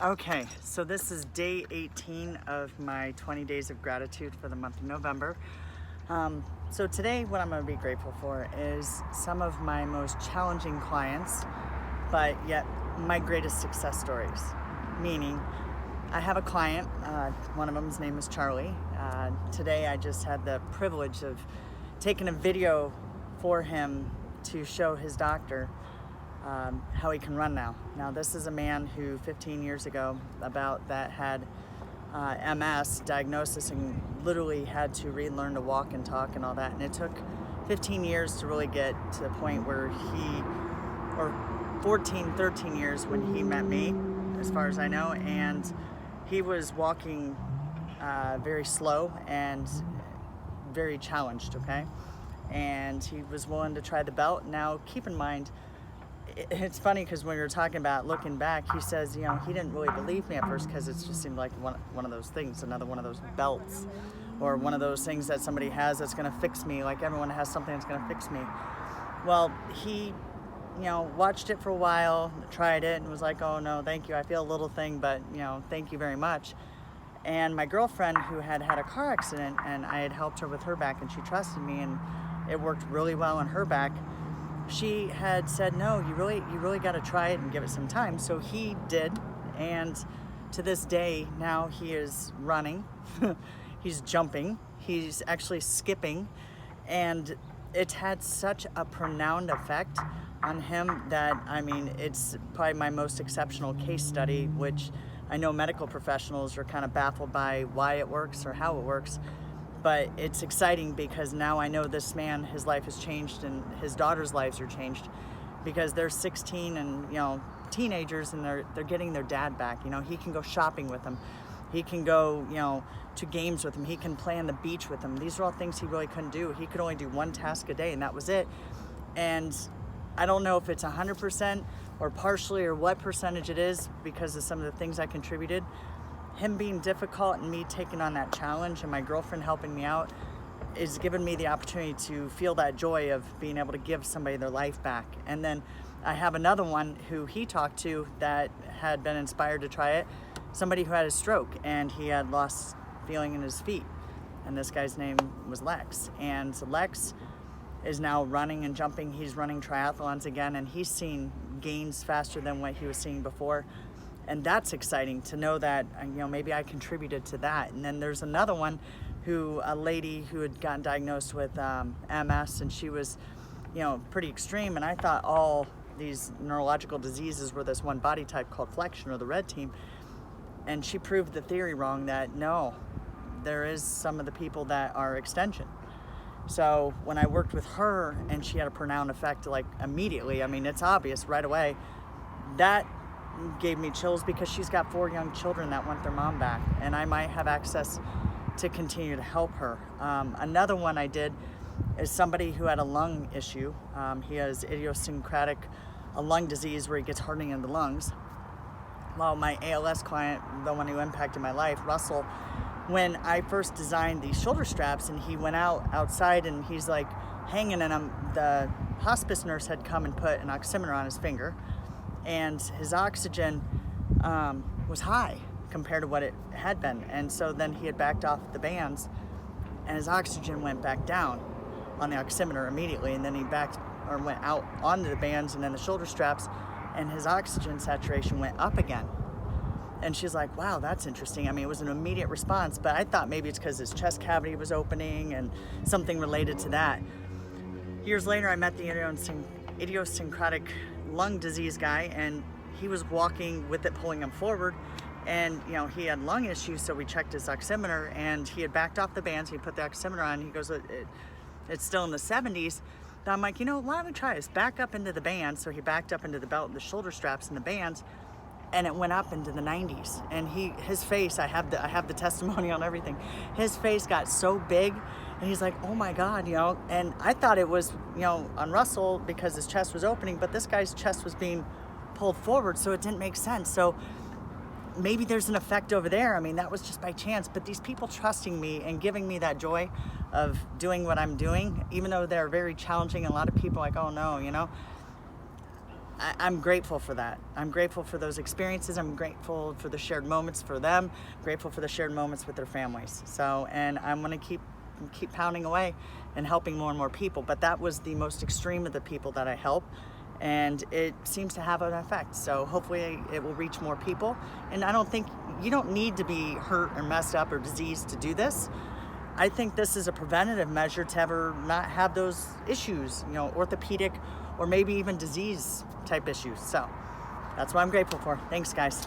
Okay, so this is day 18 of my 20 days of gratitude for the month of November. So today what I'm going to be grateful for is some of my most challenging clients, but yet my greatest success stories. Meaning, I have a client, one of them's name is Charlie. Today I just had the privilege of taking a video for him to show his doctor how he can run now. Now this is a man who 15 years ago had MS diagnosis and literally had to relearn to walk and talk and all that. And it took 15 years to really get to the point where or 13 years when he met me, as far as I know, and he was walking very slow and very challenged, okay? And he was willing to try the belt. Now keep in mind, it's funny because when we were talking about looking back, he says, he didn't really believe me at first because it just seemed like one of those things, another one of those belts, or one of those things that somebody has that's going to fix me, like everyone has something that's going to fix me. Well, he, watched it for a while, tried it, and was like, oh no, thank you, I feel a little thing, but, thank you very much. And my girlfriend, who had a car accident, and I had helped her with her back, and she trusted me, and it worked really well on her back, she had said, no, you really got to try it and give it some time. So he did, and to this day, now he is running, he's jumping, he's actually skipping, and it's had such a profound effect on him that, it's probably my most exceptional case study, which I know medical professionals are kind of baffled by why it works or how it works. But it's exciting because now I know this man, his life has changed, and his daughter's lives are changed because they're 16 and, teenagers, and they're getting their dad back. He can go shopping with them. He can go, to games with him. He can play on the beach with them. These are all things he really couldn't do. He could only do one task a day, and that was it. And I don't know if it's 100% or partially or what percentage it is because of some of the things I contributed. Him being difficult and me taking on that challenge and my girlfriend helping me out is giving me the opportunity to feel that joy of being able to give somebody their life back. And then I have another one who he talked to that had been inspired to try it, somebody who had a stroke and he had lost feeling in his feet. And this guy's name was Lex. And Lex is now running and jumping. He's running triathlons again, and he's seen gains faster than what he was seeing before. And that's exciting to know that, maybe I contributed to that. And then there's another one a lady who had gotten diagnosed with MS, and she was, pretty extreme. And I thought all these neurological diseases were this one body type called flexion or the red team. And she proved the theory wrong that no, there is some of the people that are extension. So when I worked with her and she had a profound effect, like immediately, it's obvious right away, that gave me chills because she's got 4 young children that want their mom back, and I might have access to continue to help her. Another one I did is somebody who had a lung issue. He has idiosyncratic lung disease where he gets hardening in the lungs. Well, my ALS client, the one who impacted my life, Russell, when I first designed these shoulder straps and he went outside and he's like hanging in them, the hospice nurse had come and put an oximeter on his finger, and his oxygen was high compared to what it had been. And so then he had backed off the bands and his oxygen went back down on the oximeter immediately. And then he went out onto the bands and then the shoulder straps, and his oxygen saturation went up again. And she's like, wow, that's interesting. It was an immediate response, but I thought maybe it's because his chest cavity was opening and something related to that. Years later, I met the idiosyncratic lung disease guy, and he was walking with it pulling him forward, and he had lung issues, so we checked his oximeter and he had backed off the bands. He put the oximeter on, he goes, it's still in the 70s. Now I'm like, why don't we try this? Back up into the bands. So he backed up into the belt, the shoulder straps and the bands, and it went up into the 90s. And his face, I have the testimony on everything, his face got so big. And he's like, oh my God, and I thought it was, on Russell because his chest was opening, but this guy's chest was being pulled forward, so it didn't make sense. So maybe there's an effect over there. That was just by chance, but these people trusting me and giving me that joy of doing what I'm doing, even though they're very challenging, and a lot of people are like, oh no, I'm grateful for that. I'm grateful for those experiences. I'm grateful for the shared moments for them, grateful for the shared moments with their families. So, and I'm gonna keep pounding away and helping more and more people. But that was the most extreme of the people that I help, and it seems to have an effect. So hopefully it will reach more people. And I don't think, you don't need to be hurt or messed up or diseased to do this. I think this is a preventative measure to ever not have those issues, you know, orthopedic or maybe even disease type issues. So that's what I'm grateful for. Thanks, guys.